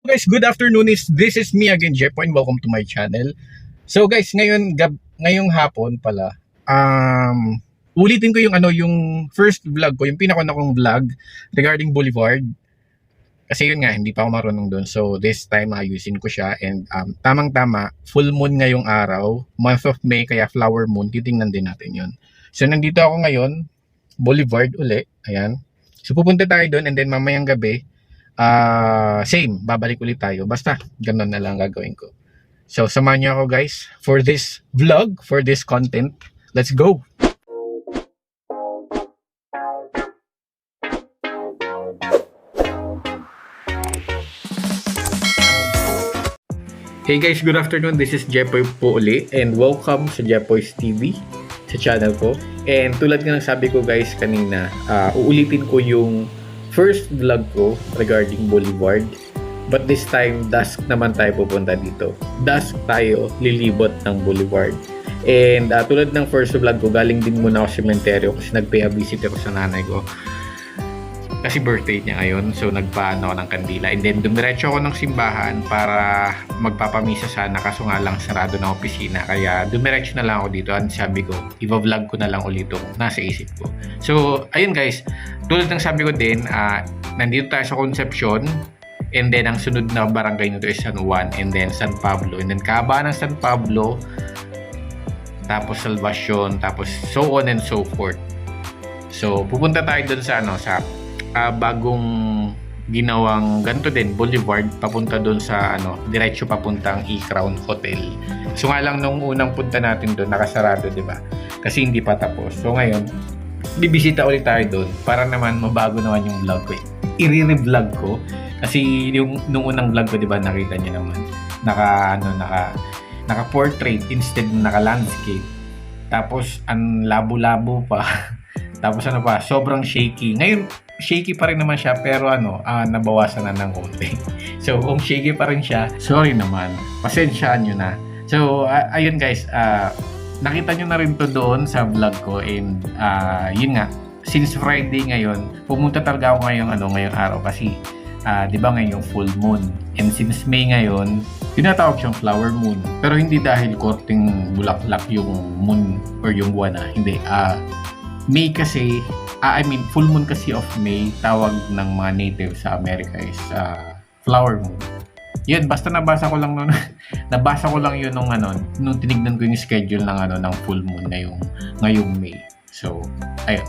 Guys, good afternoon. This is me again, Jepo, and welcome to my channel. So guys, ngayong hapon pala, ulitin ko yung first vlog ko, yung pinakuna kong vlog regarding Boulevard. Kasi yun nga, hindi pa ako marunong doon. So this time ayusin ko siya, and tamang-tama, full moon ngayong araw, month of May, kaya flower moon, titingnan din natin yun. So nandito ako ngayon, Boulevard uli, ayan. So pupunta tayo doon, and then mamayang gabi, same, babalik ulit tayo. Basta, ganun na lang gagawin ko. So, samahan niyo ako guys for this vlog, for this content. Let's go! Hey guys, good afternoon. This is Jepoy po uli, and welcome sa Jepoy's TV, sa channel ko. And tulad nga ng sabi ko guys kanina, uulitin ko yung first vlog ko regarding Boulevard, but this time dusk naman tayo pupunta dito. Dusk tayo lilibot ng Boulevard. And tulad ng first vlog ko, galing din muna ako sa sementeryo kasi nagpay a visit ako sa nanay ko kasi birthday niya ngayon. So nagpaano ako ng kandila, and then dumiretso ako ng simbahan para magpapamisa sana, kaso nga lang sarado ng opisina, kaya dumiretso na lang ako dito. At sabi ko, i-vlog ko na lang ulit itong nasa isip ko. So ayun guys, tulad ng sabi ko din, nandito tayo sa Concepcion, and then ang sunod na barangay nito is San Juan, and then San Pablo, and then kahabaan ng San Pablo, tapos Salvacion, tapos so on and so forth. So pupunta tayo doon sa sa bagong ginawang ganito din, Boulevard, papunta doon sa diretso papuntang E-Crown Hotel. So nga lang nung unang punta natin doon nakasarado, 'di ba? Kasi hindi pa tapos. So ngayon, bibisita ulit tayo doon para naman mabago naman yung vlog ko. I-re-vlog ko kasi yung nung unang vlog ko, 'di ba, nakita niyo naman. Naka-portrait instead ng naka-landscape. Tapos ang labo-labo pa. Tapos sobrang shaky. Ngayon, shaky pa rin naman siya, pero nabawasan na ng konti. So, kung shaky pa rin siya, sorry naman. Pasensyaan nyo na. So, ayun guys, nakita nyo na rin to doon sa vlog ko, and yun nga, since Friday ngayon, pumunta talaga ako ngayong araw kasi, di ba ngayon yung full moon. And since May ngayon, tinatawag siyang flower moon. Pero hindi dahil korting bulaklak yung moon or yung buwan hindi. May kasi, full moon kasi of May, tawag ng mga native sa Amerika is flower moon. Yun, basta nabasa ko lang yun nung tinignan ko yung schedule ng full moon ngayong May. So, ayun.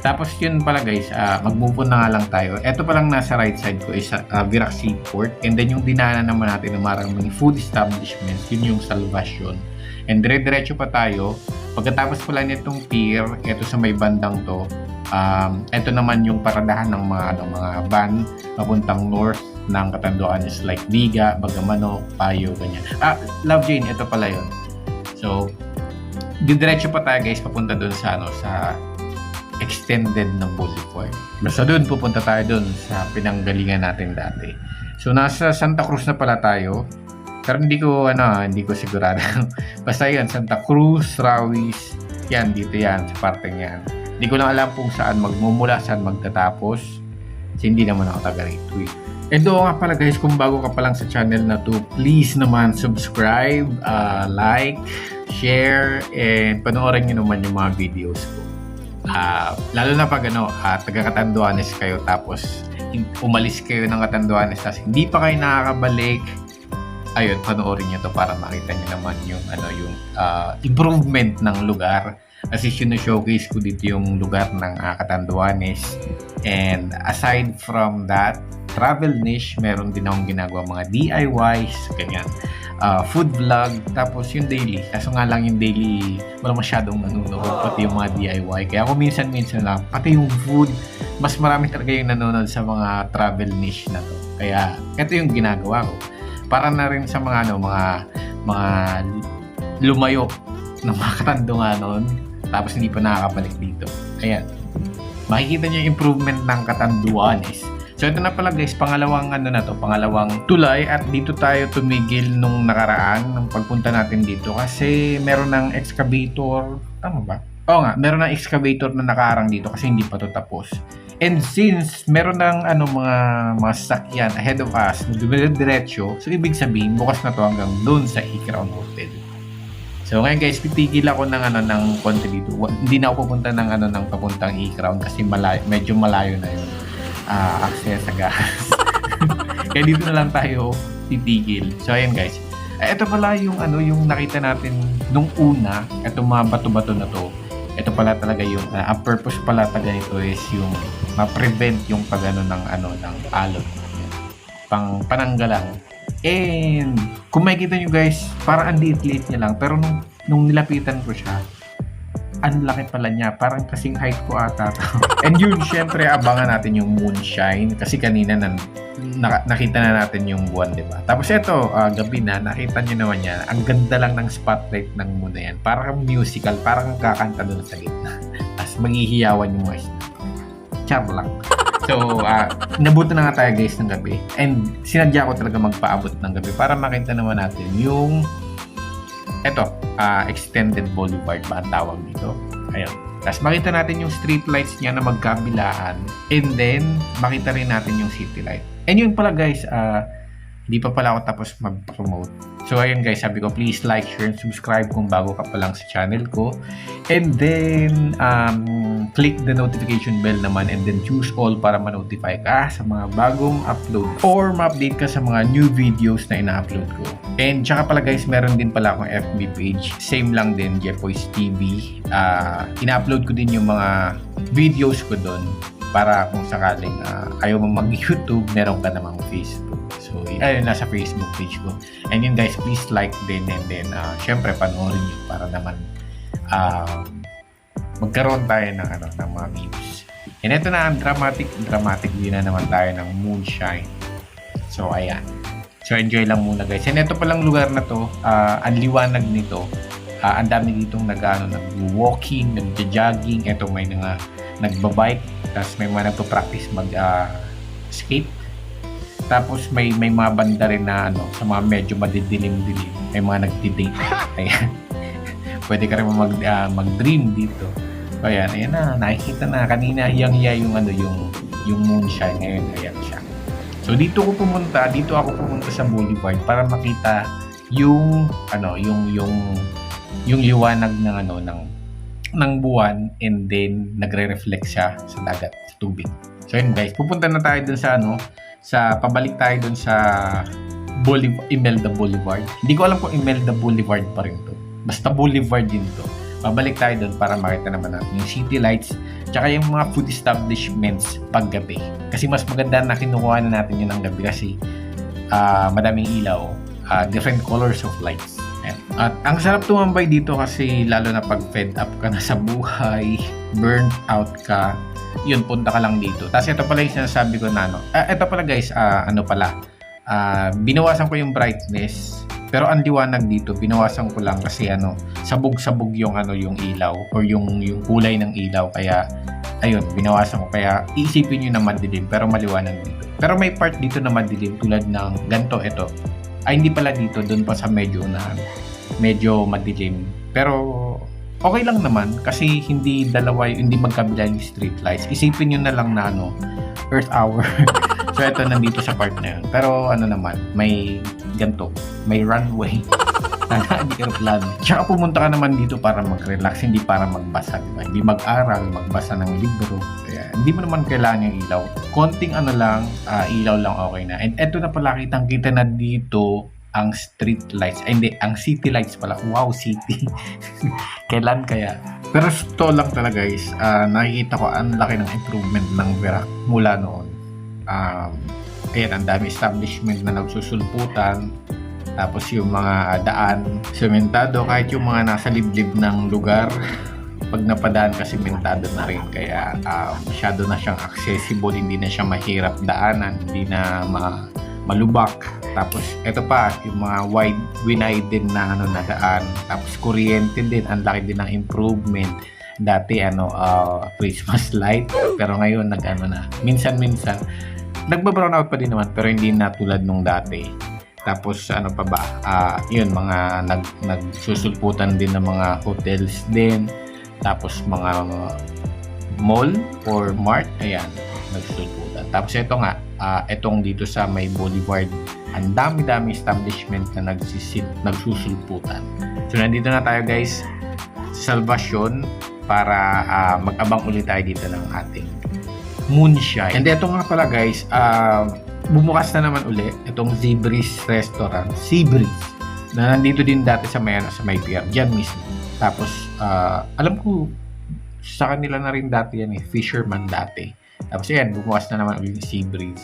Tapos yun pala guys, mag-move on na nga lang tayo. Ito palang nasa right side ko is Virac Seaport, and then yung dinaanan naman natin ng maraming food establishment, yun yung Salvacion. And dire-diretso pa tayo. Pagkatapos pala nitong pier, ito sa may bandang to, ito naman yung paradahan ng mga van papuntang north ng Catanduanes, like Biga, Bagamanok, Payo, ganyan. Love Jane, ito pala yun. So, diretso pa tayo guys, papunta dun sa extended ng Boulevard. Basta dun, pupunta tayo dun sa pinanggalingan natin dati. So, nasa Santa Cruz na pala tayo. Pero hindi ko sigurado. Basta yan, Santa Cruz, Rawis, yan, dito yan, sa parteng yan. Hindi ko lang alam kung saan magmumula, saan magtatapos. Kasi hindi naman ako taga rito. And doon nga pala guys, kung bago ka pa lang sa channel na to, please naman subscribe, like, share, and panoorin nyo naman yung mga videos ko. Lalo na pag taga Catanduanes kayo, tapos umalis kayo ng Catanduanes, tapos hindi pa kayo nakakabalik. Ayun, panoorin nyo to para makita nyo naman yung improvement ng lugar. Kasi showcase ko dito yung lugar ng Catanduanes. And aside from that, travel niche, meron din akong ginagawa mga DIYs, ganyan. Food vlog, tapos yung daily. Kaso nga lang yung daily, wala masyadong nanonood, pati yung mga DIY. Kaya ako minsan-minsan lang, pati yung food, mas marami talaga yung nanonood sa mga travel niche na to. Kaya, ito yung ginagawa ko. Para na rin sa mga lumayo ng mga Katandunganon, tapos hindi pa nakakabalik dito. Ayan. Makikita niyo yung improvement ng Catanduanes. So ito na pala guys, pangalawang tulay, at dito tayo tumigil nung nakaraan ng pagpunta natin dito kasi meron ng excavator, tama ba? Oo nga, meron ng excavator na nakaharang dito kasi hindi pa to tapos. And since meron ng mga sasakyan ahead of us na dumiretso, so ibig sabihin bukas na to hanggang doon sa E-Crown Hotel. So ngayon guys, titigil ako ng konti dito. Hindi na ako pupunta ng papuntang E-Crown kasi medyo malayo na yun. Access sa gas. Kaya dito na lang tayo titigil. So ayan guys. Ito pala yung nakita natin nung una, itong mga bato-bato na to. Ito pala talaga yung ang purpose pala talaga nito is yung ma-prevent yung ng alon. Pang pananggalang. And kung makikita nyo guys, parang ang liit-liit niya lang, pero nung nilapitan ko siya, ang laki pala niya, parang kasing height ko ata. And yun, syempre abangan natin yung moonshine kasi kanina nakita na natin yung buwan, di ba? Tapos ito, gabi na, nakita nyo naman yan. Ang ganda lang ng spotlight ng moon na yan. Parang musical, parang kakanta doon sa gitna. Tapos maghihiyawan yung mga isda. Char lang. So, nabuto na nga tayo guys ng gabi. And sinadya ko talaga magpaabot ng gabi para makita naman natin yung extended boulevard ba ang tawag dito. Ayun. Tapos makita natin yung street lights niya na magkabilaan. And then, makita rin natin yung city light. And yun pala guys, hindi pa pala ako tapos mag-promote. So ayun guys, sabi ko please like, share, and subscribe kung bago ka pa lang sa channel ko. And then, click the notification bell naman and then choose all para ma-notify ka sa mga bagong upload or ma-update ka sa mga new videos na ina-upload ko. And tsaka pala guys, meron din pala akong FB page. Same lang din, Jepoy's TV. Ina-upload ko din yung mga videos ko doon para kung sakaling ayaw mo mag-YouTube, meron ka namang Facebook. So, ayun, nasa Facebook page ko. And yun guys, please like din and then syempre panoorin nyo para naman magkaroon tayo ng mga views. And ito na ang dramatic view na naman tayo ng moonshine. So, ayan. So, enjoy lang muna guys. And ito palang lugar na to, ang liwanag nito. Ang dami ditong nag-walking, nag-jogging. Ito may nagbabike. Tapos may mga nagpa-practice mag-skate. Tapos may mga banda rin na sa mga medyo madidilim-dilim. May mga nagdi-date. Ayan. Pwede ka rin mag-dream dito. So, ayan na. Nakikita na. Kanina hiyang-hiya yung moonshine. Ngayon, ayan siya. So, dito ako pumunta sa boulevard para makita yung liwanag ng buwan and then nagre-reflect siya sa dagat, sa tubig. So, yun guys. Pupunta na tayo dun pabalik tayo dun sa Imelda Boulevard. Hindi ko alam kung Imelda Boulevard pa rin to. Basta Boulevard din to. Pabalik tayo dun para makita naman natin yung city lights tsaka yung mga food establishments paggabi. Kasi mas maganda na kinukuha na natin yun ng gabi kasi madaming ilaw, different colors of lights. At ang sarap tumambay dito kasi lalo na pag fed up ka na sa buhay, burnt out ka, yun, punta ka lang dito. Tapos ito pala yung sinasabi ko na ito pala guys, binawasan ko yung brightness. Pero ang liwanag dito, binawasan ko lang kasi sabog-sabog yung ilaw or yung kulay ng ilaw. Kaya, ayun, binawasan ko. Kaya, iisipin nyo na madilim, pero maliwanag dito. Pero may part dito na madilim tulad ng ganito, ito. Ay, hindi pala dito, doon pa sa medyo madilim. Pero, okay lang naman kasi hindi magkabila yung street lights. Isipin nyo na lang na Earth Hour. So, ito nandito sa part na yun. Pero, naman, may ganito, may runway. Hindi aeroplano. Tsaka pumunta ka naman dito para mag-relax, hindi para magbasa, diba? Hindi mag-aral, magbasa ng libro. Kaya, hindi mo naman kailangan yung ilaw. Konting ilaw lang okay na. And eto na pala, kitang-kita na dito ang street lights. Ay, hindi, ang city lights pala. Wow, city. Kailan kaya? Pero ito lang talaga guys, nakikita ko ang laki ng improvement ng Verac mula noon. Ayan, ang dami establishment na nagsusulputan. Tapos yung mga daan, sementado. Kahit yung mga nasa liblib ng lugar, pag napadaan ka, sementado na rin. Kaya masyado na siyang accessible. Hindi na siya mahirap daanan. Hindi na malubak. Tapos ito pa, yung mga wide-wide na daan. Tapos kuryente din. Ang laki din ng improvement. Dati Christmas light. Pero ngayon minsan-minsan nagba-brown out pa din naman pero hindi na tulad nung dati. Tapos yun, mga nagsusulputan din ng mga hotels din. Tapos mga mall or mart, ayan. nagsusulputan. Tapos ito nga, itong dito sa may Boulevard, ang dami-dami establishment na nagsusulputan. So nandito na tayo guys sa Salvacion para mag-abang ulit tayo dito ng ating moonshine. And ito nga pala guys, bumukas na naman uli itong Seabreeze Restaurant, Seabreeze, na nandito din dati sa may pier, dyan mismo. Tapos alam ko sa kanila na rin dati yan Fisherman dati. Tapos yan, bumukas na naman ulit yung Seabreeze.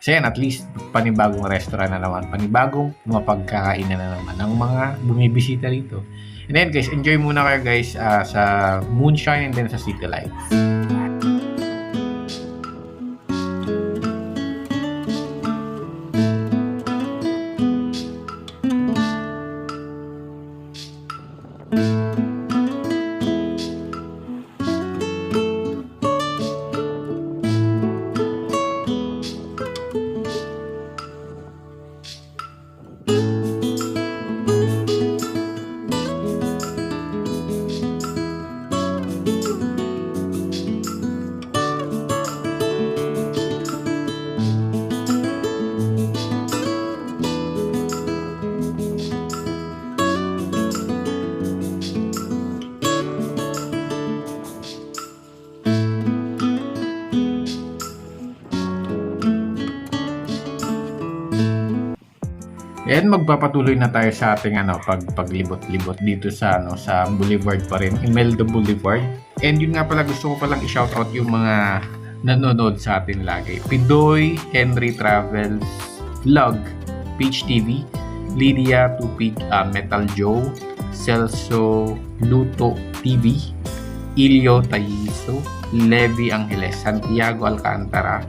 So yan, at least panibagong restaurant na naman, panibagong mga pagkakainan na naman ng mga bumibisita dito. And then guys, enjoy muna kayo guys sa Moonshine and then sa City Lights. And magpapatuloy na tayo sa ating paglibot-libot dito sa sa Boulevard pa rin, Imelda Boulevard. And yun nga pala, gusto ko palang i-shoutout yung mga nanonood sa atin lagi. Pidoy, Henry Travels, Vlog, Peach TV, Lydia Tupig, Metal Joe, Celso Luto TV, Ilio Tayiso, Levi Angeles, Santiago Alcantara,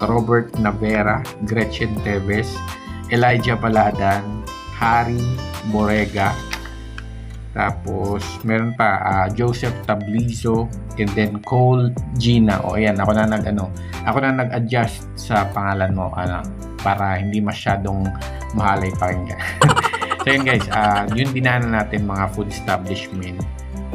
Robert Navera, Gretchen Teves, Elijah Paladan, Harry Borega, tapos meron pa Joseph Tablizo, and then Cole Gina. O ayan, ako na nag-adjust sa pangalan mo para hindi masyadong mahalay pakinggan. So yun guys, yun dinaanan natin mga food establishment.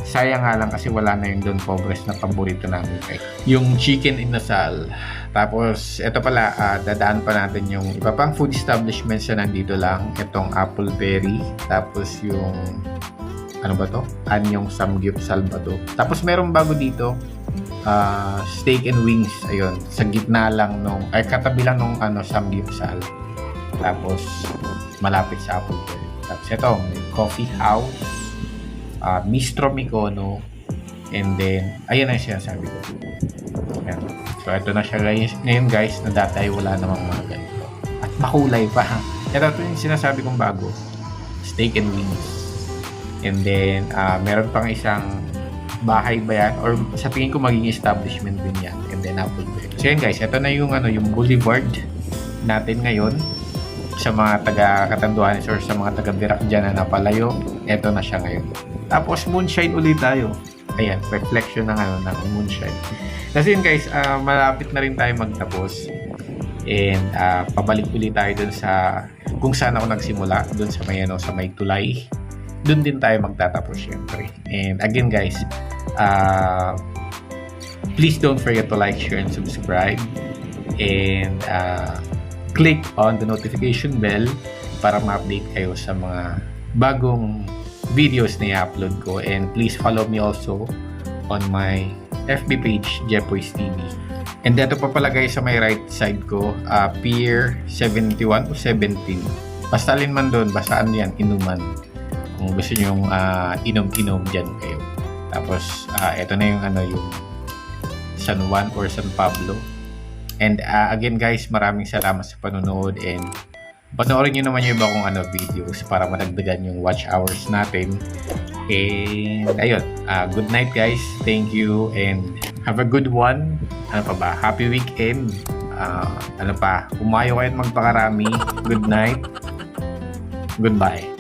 Sayang nga lang kasi wala na yung Don Pobres na paborito namin guys, yung Chicken Inasal. Tapos ito pala, dadaan pa natin yung iba pang food establishments na nandito lang. Itong Appleberry, tapos yung ano ba to? Anyong Samgyupsal ba to? Tapos meron bago dito, Steak and Wings. Ayun, sa gitna lang katabi lang nung Samgyupsal. Tapos malapit sa Appleberry. Tapos ito, may Coffee House, Mistro Mikono, and then ayan ang sinasabi ko. Ayan. So ito na siya guys. Ngayon guys, na dati ay wala namang mga ganito. At makulay pa. Ito yung sinasabi kong bago, Steak and Wings. And then meron pang isang bahay ba yan? Or sa tingin ko magiging establishment din yan. And then Appleberry. So yan guys, ito na yung yung Boulevard natin ngayon. Sa mga taga-Catanduanes or sa mga taga-Virac dyan na napalayo, ito na siya ngayon. Tapos Moonshine ulit tayo. Ayan, reflection ng ng Moonshine. Kasi yun guys, malapit na rin tayo magtapos. And pabalik ulit tayo dun sa kung saan ako nagsimula, dun sa may tulay. Dun din tayo magtatapos syempre. And again guys, please don't forget to like, share, and subscribe. And click on the notification bell para ma-update kayo sa mga bagong videos na i-upload ko. And please follow me also on my FB page, Jepoy's TV. And dito pa pala guys sa may right side ko, Pier 71 o 17. Basta alin man doon, basaan yan, inuman. Kung gusto nyo yung inom-inom dyan kayo. Tapos, ito na yung yung San Juan or San Pablo. And again guys, maraming salamat sa panonood, and panoorin nyo naman yung iba kong videos para madagdagan yung watch hours natin. And ayun, good night guys. Thank you and have a good one. Happy weekend. Umayo kayo magpakarami. Good night. Goodbye.